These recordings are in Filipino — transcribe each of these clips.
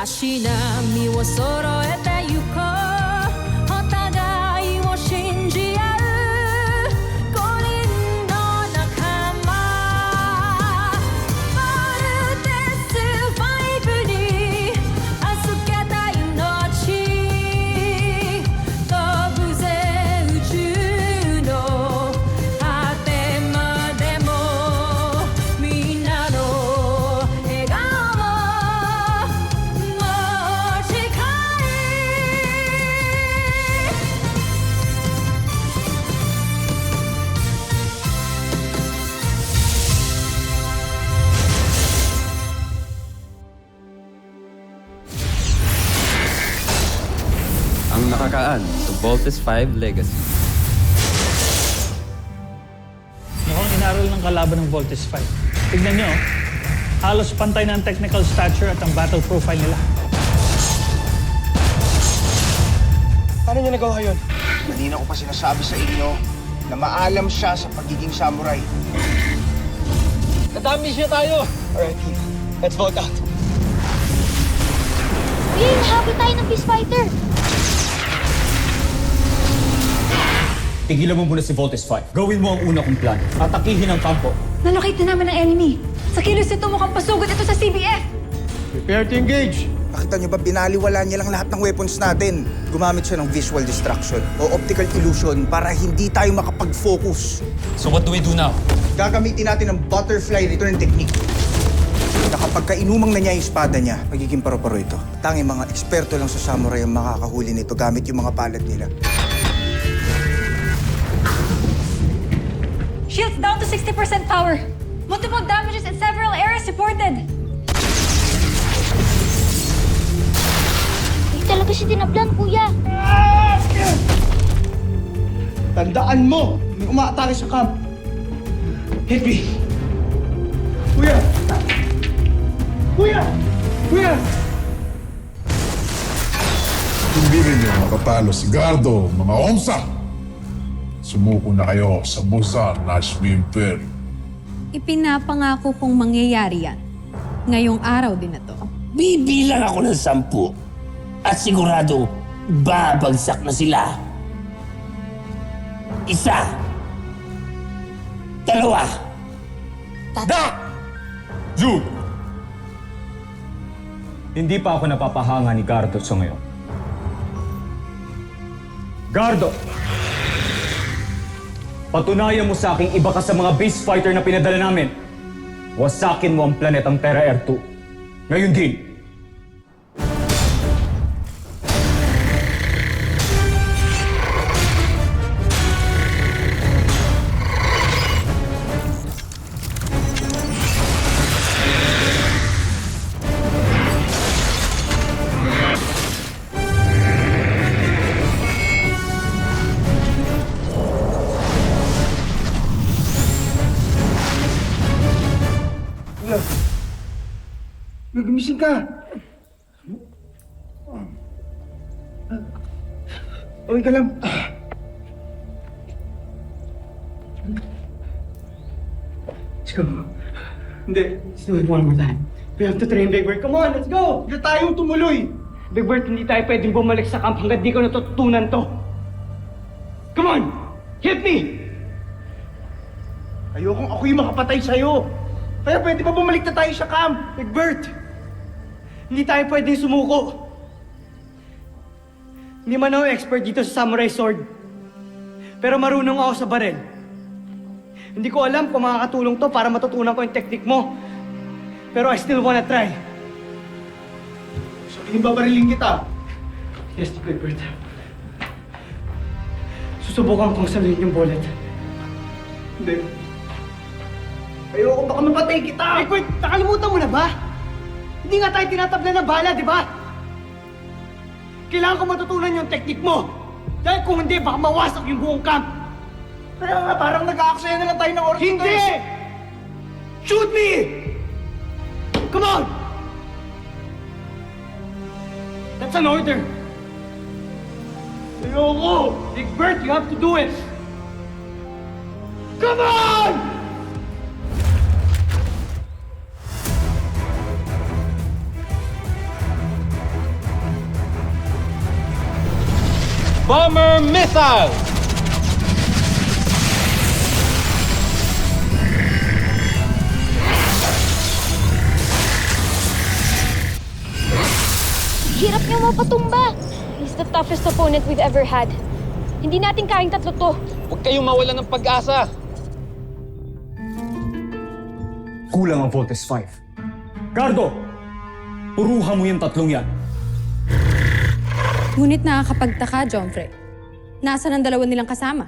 足並みを揃えてゆこうお互いを信じ合う五人の仲間まるでスファイブに預けた命飛ぶぜ宇宙の果てまでもみんなの笑顔Ang nakakaan sa Voltes 5 Legacy. Mukhang inaral ng kalaban ng Voltes 5. Tignan nyo, halos pantay na ang technical stature at ang battle profile nila. Paano niya nagawa yun? Kanina ko pa sinasabi sa inyo na maalam siya sa pagiging samurai. Nadami siya tayo! Alright, team. Let's vote out. Will, happy tayo ng Beast Fighter! Tigilan mo muna si Voltes 5. Gawin mo ang una kong plan. Atakihin ang kampo. Nalocate na naman ang enemy. Sa kilos ito mukhang pasugod ito sa CBF. Prepare to engage! Nakita niyo ba binaliwala niya lang lahat ng weapons natin? Gumamit siya ng visual distraction o optical illusion para hindi tayo makapag-focus. So what do we do now? Gagamitin natin ang butterfly return technique. Na kapag kainumang na niya yung espada niya, magiging paro-paro ito. Tanging mga eksperto lang sa samurai ang makakahuli nito gamit yung mga palad nila. Shields down to 60% power. Multiple damages in several areas reported. Hindi talaga siya tinablan, kuya. Tandaan mo, may umaatake sa camp. Hit me. Kuya! Kuya! Kuya! Hindi rin niyo makatalo si Gardo, mga onsa. Sumuko na kayo sa Muzan Nashmi Imperium. Ipinapangako kong mangyayari yan. Ngayong araw din na to. Bibilang ako ng 10 at sigurado babagsak na sila. 1, 2, Jude! Hindi pa ako napapahanga ni Gardo sa ngayon. Gardo! Patunayan mo sa aking iba ka sa mga beast fighter na pinadala namin. Wasakin mo ang planetang Terra Air 2. Ngayon din. Gumising ka! Okay ka lang. Let's go. Hindi. Let's do it one more time. We have to train, Big Bird. Come on, let's go! Hindi tayong tumuloy! Big Bird, hindi tayo pwedeng bumalik sa camp hanggat di ko natutunan to. Come on! Hit me! Ayokong ako yung makapatay sa'yo. Kaya pwede ba bumalik na tayo sa camp? Big Bird! Hindi tayo pwedeng sumuko. Hindi man ako expert dito sa samurai sword. Pero marunong ako sa baril. Hindi ko alam kung makakatulong to para matutunan ko yung technique mo. Pero I still wanna try. Sabihin babariling kita. Yes, Big Bird. Susubukan kong saluhin yung bullet. Hindi. Ayoko baka mapatay kita! Big Bird, nakalimutan mo na ba? Hindi nga tayo tinatabla ng bala, di ba? Kailangan ko matutunan yung technique mo. Dahil kung hindi, baka mawasak yung buong camp. Kaya nga, parang nag-aaksaya na lang tayo ng oras. Hindi! Shoot me! Come on! That's an order. Ayoko! Big Bird, you have to do it! Come on! Bomber Missile! Hirap niyo mapatumba. He's the toughest opponent we've ever had. Hindi natin kayang tatlo to. Huwag kayong mawalan ng pag-asa. Kulang ang Voltes 5. Gardo! Puruhan mo yung tatlong yan. Ngunit nakakapagtaka, Jomfre. Nasaan ang dalawa nilang kasama?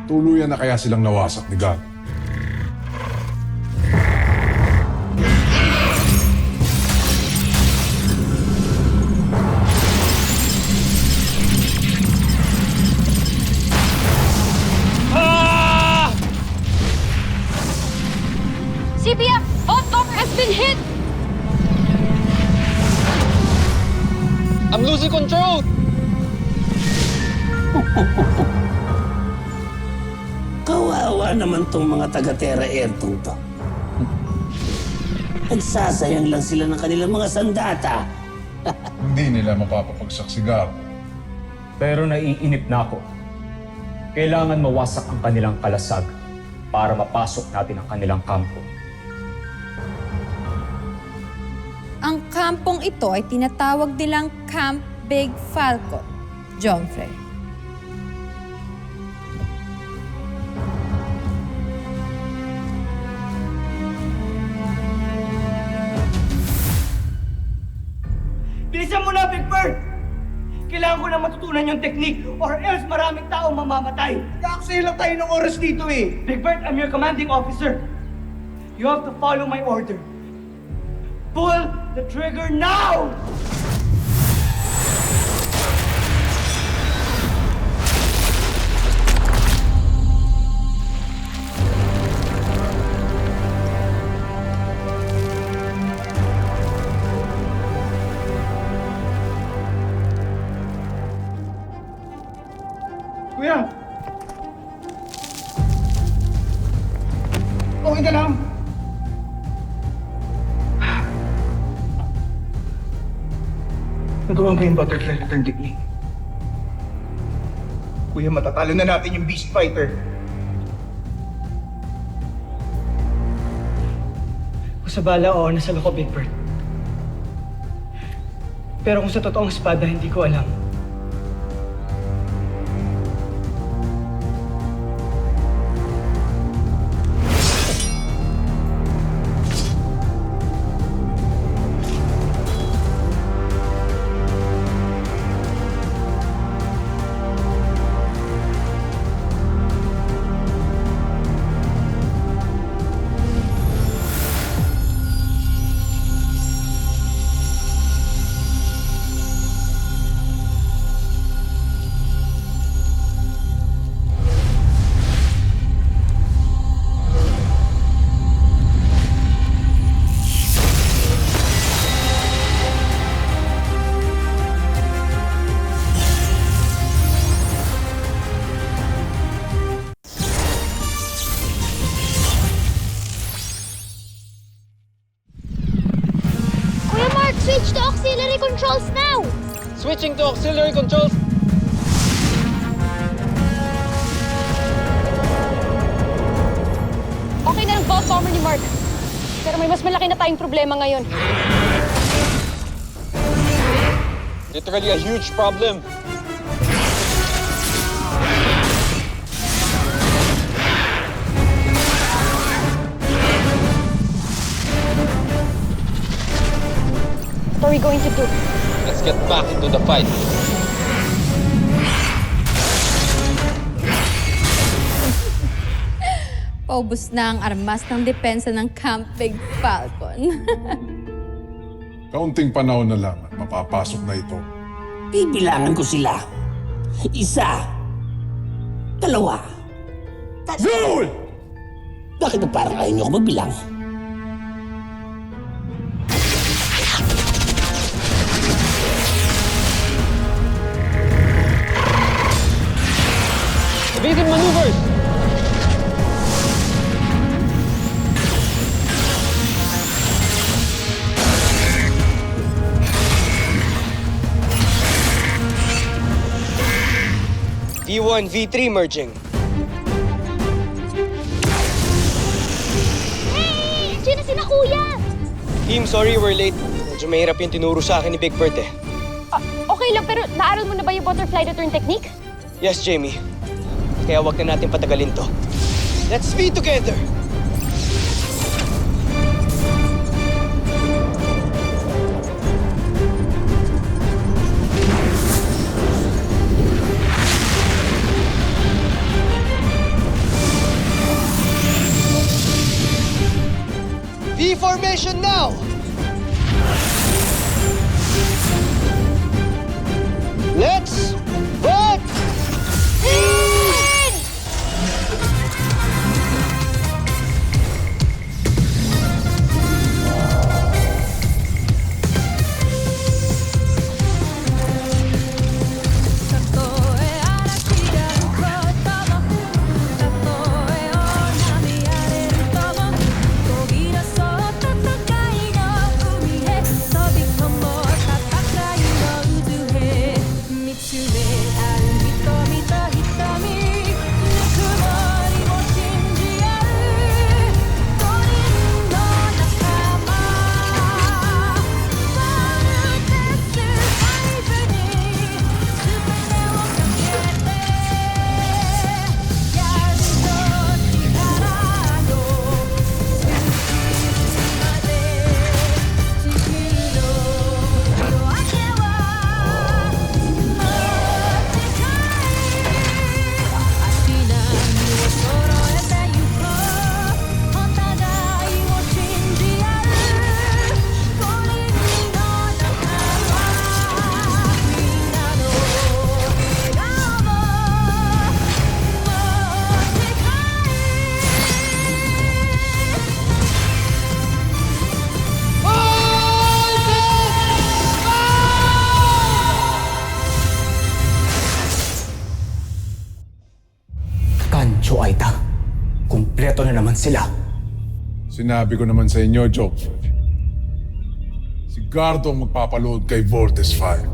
Tuluyan na kaya silang nawasak ni God. CPF! Vault Bomber has been hit! I'm losing control! Kawawa naman tong mga taga-Terra Airtong to. Nagsasayang lang sila ng kanilang mga sandata. Hindi nila mapapapagsak si God. Pero naiinip na ako. Kailangan mawasak ang kanilang kalasag para mapasok natin ang kanilang kampo. Ang kampong ito ay tinatawag nilang Camp Big Falcon, Jomfre. Bilisan mo na, Big Bird! Kailangan ko na matutunan yung technique or else maraming tao mamamatay. Kakaksaya lang tayo ng oras dito eh. Big Bird, I'm your commanding officer. You have to follow my order. Pull the trigger now! Kuya! Okay ka lang? Nagawa ko yung butterfly return technique. Kuya, matatalo na natin yung Beast Fighter. Kung sa bala, oo, nasa ko, Big Bird. Pero kung sa totoong espada, hindi ko alam. Kuya Mark, switch to auxiliary controls now! Switching to auxiliary controls. Okay na ang Vault Bomber ni Mark. Pero may mas malaki na tayong problema ngayon. Literally a huge problem. What are we going to do? Let's get back into the fight. Paubos na ang armas ng depensa ng Camp Big Falcon. Kaunting panahon na lang at mapapasok na ito. Bibilangan ko sila. 1, 2, 3. Zul! Bakit ba parang ayaw niyo ako magbilang? Evasive maneuvers! V1, V3 merging. Hey! Diyan na sina kuya! Team, sorry we're late. Medyo mahirap yung tinuro sa akin ni Big Bert eh. Okay lang, pero naaral mo na ba yung butterfly return technique? Yes, Jamie. Kaya wag na natin patagalin to. Let's be together! V formation now! Let's rock! Kancho Aita, kumpleto na naman sila. Sinabi ko naman sa inyo, Joke. Si Gardo ang magpapaload kay Vortex 5.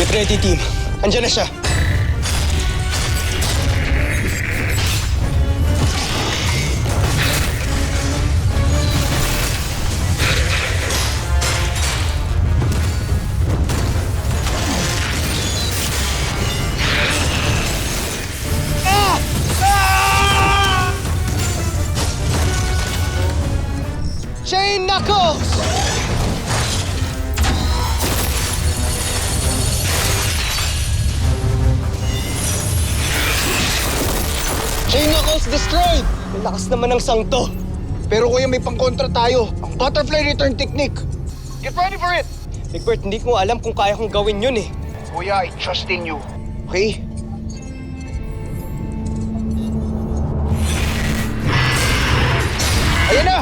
Get ready, team. Andiyan na siya. Chain Knuckles! Chain Knuckles destroyed! Ang lakas naman ng sangto. Pero kuya, may pangkontra tayo. Ang butterfly return technique. Get ready for it! Big Bert, hindi ko alam kung kaya kong gawin yun eh. Kuya, I trust in you. Okay? Ayan na!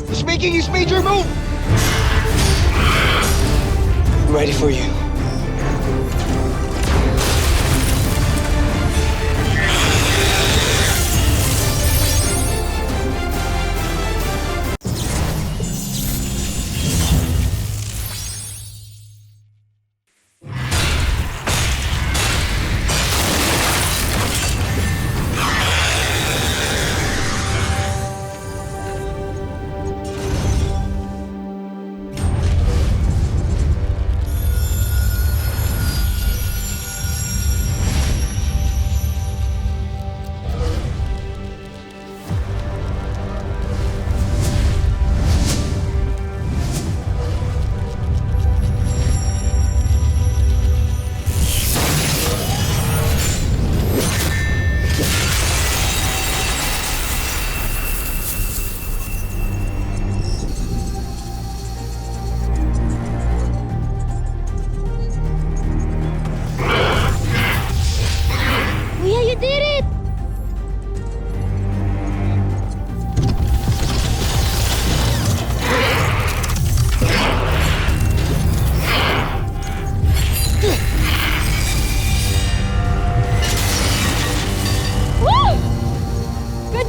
He's making his major move! I'm ready for you.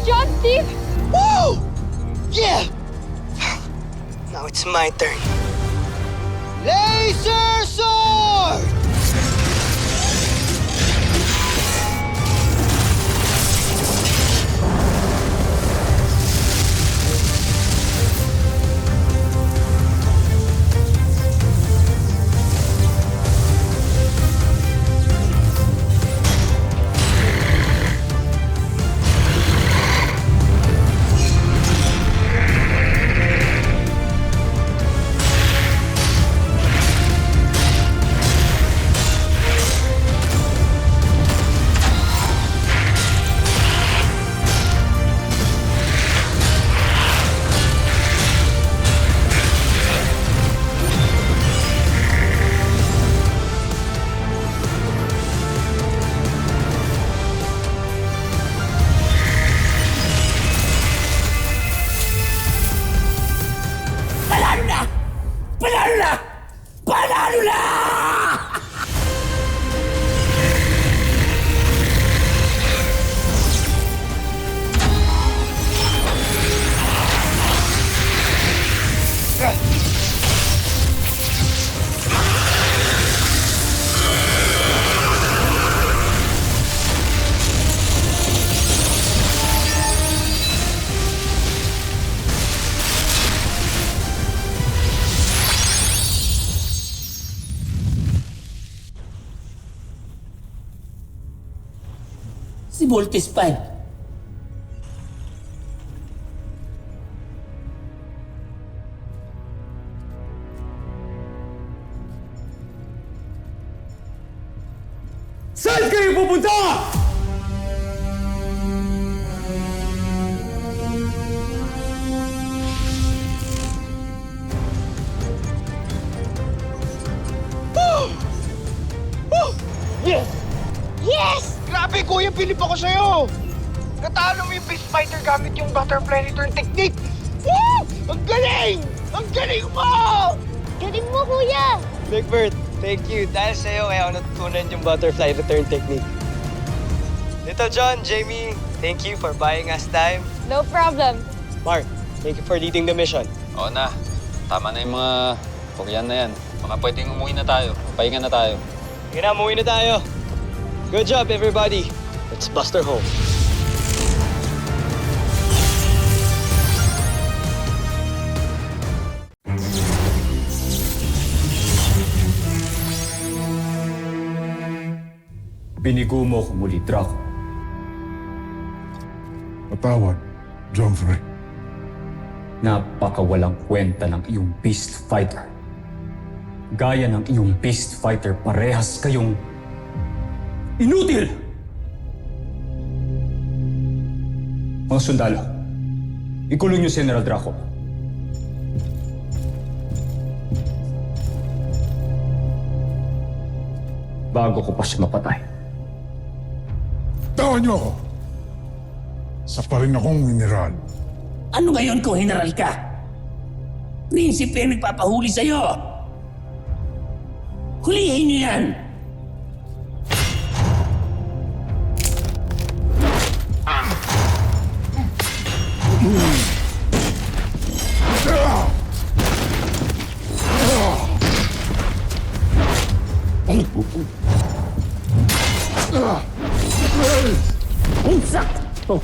job, Steve! Woo! Yeah! Now it's my turn. Laser Sword! Panalo na! Panalo na! Panalo na! Si Voltes 5. Saan kayo pupunta? Yes! Grabe, Kuya, bilib ako sa'yo! Natalo mo yung Beast Fighter gamit yung Butterfly Return Technique! Woo! Ang galing! Ang galing mo! Galing mo, kuya! Big Bird, thank you. Dahil sa'yo, kaya ako natutunan yung Butterfly Return Technique. Ito, John, Jamie, thank you for buying us time. No problem. Mark, thank you for leading the mission. Oo na. Tama na yung mga Korean na yan. Mga pwedeng umuwi na tayo. Pahinga na tayo. Sige na, umuwi na tayo. Good job, everybody. Let's bust her home. Binigo mo ko muli, Draco. Patawad, John Frey. Napakawalang kwenta ng iyong Beast Fighter. Gaya ng iyong Beast Fighter, parehas kayong inutil! Mga sundalo, ikulong niyo si General Draco. Bago ko pa siya mapatay. Tawan niyo ako! Sa pa rin akong mineral. Ano ngayon kung general ka? Prinsipe ang nagpapahuli sa'yo. Hulihin niyo yan!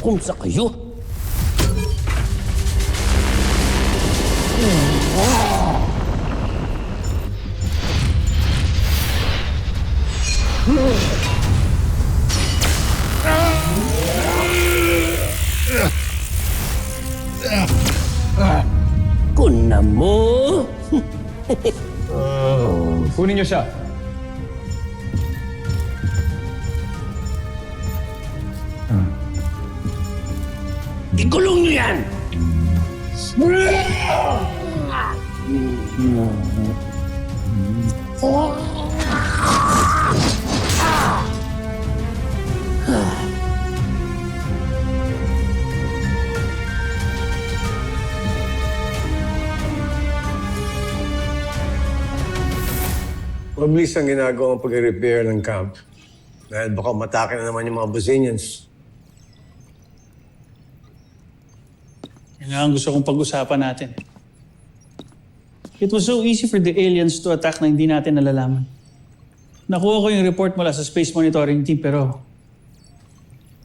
Kumsa kayo? Kuna mo? Kunin niyo siya. Ikulong niyo yan! Mabilis ang ginagawang pag-repair ng camp. Dahil baka matake na naman yung mga Bosnians. Yan nga ang gusto kong pag-usapan natin. It was so easy for the aliens to attack na hindi natin nalalaman. Nakuha ko yung report mula sa Space Monitoring Team pero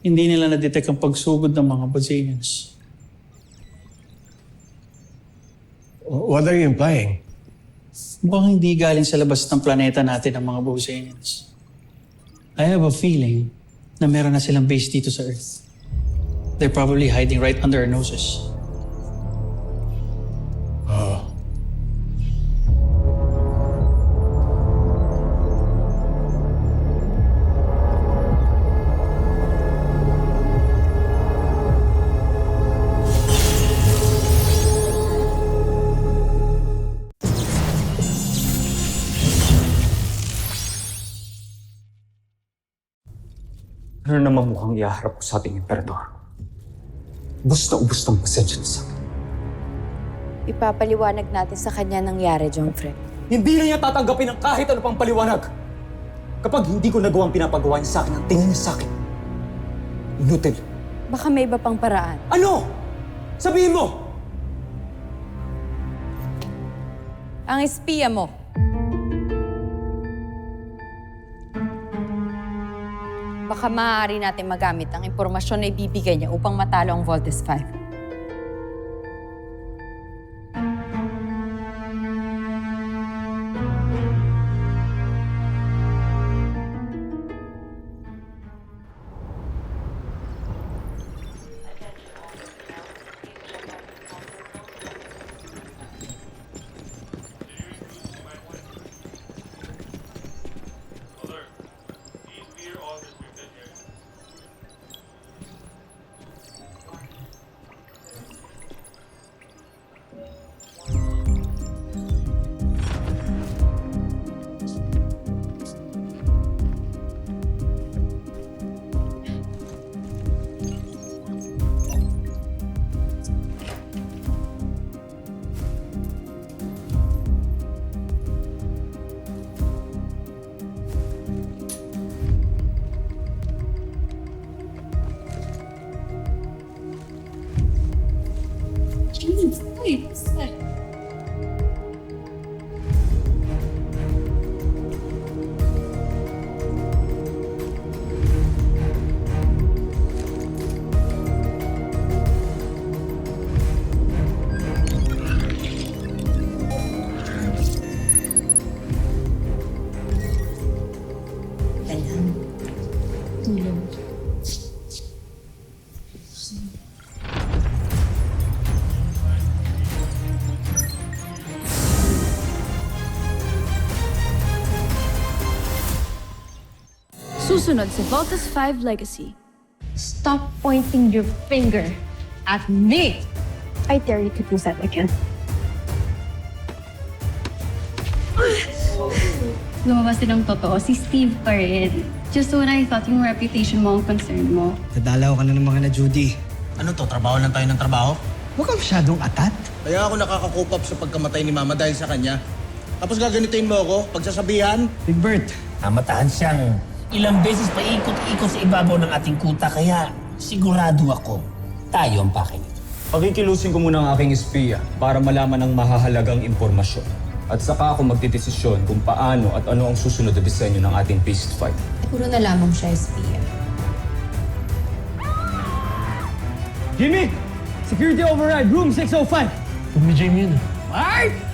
hindi nila na-detect ang pagsugod ng mga Bosanians. What are you implying? Mukhang hindi galing sa labas ng planeta natin ang mga Bosanians. I have a feeling na meron na silang base dito sa Earth. They're probably hiding right under our noses. Ano naman mukhang iaharap ko sa ating emperador? Ubus ng pasensya na sa akin. Ipapaliwanag natin sa kanya nangyari, John Fred. Hindi na niya tatanggapin ang kahit ano pang paliwanag. Kapag hindi ko nagawang pinapagawa niya sa akin ang tingin niya sa akin. Inutil. Baka may iba pang paraan. Ano? Sabihin mo! Ang espiya mo. Baka maaari natin magamit ang impormasyon na ibibigay niya upang matalo ang Voltes 5. Susunod sa Voltes 5 Legacy. Stop pointing your finger at me! I dare you to do that again. Lumabas din ang totoo, si Steve pa rin. Just when I thought yung reputation mo ang concern mo. Nadalaw ka na ng mga na Judy. Ano to, trabaho lang tayo ng trabaho? Huwag ka masyadong atat. Kaya ako nakaka-cope up sa pagkamatay ni Mama dahil sa kanya. Tapos gaganitin mo ako, pagsasabihan. Big Bert, Namatahan siyang ilang beses pa ikot-ikot sa ibabaw ng ating kuta, kaya sigurado ako, tayo ang pakinig. Pakikilusin ko muna ang aking espiya para malaman ang mahahalagang impormasyon. At saka ako magdidesisyon kung paano at ano ang susunod na disenyo ng ating Beast Fight. Puro na lamang siya espiya. Jimmy! Security override, room 605! Kung ni Jamie yun. Mark!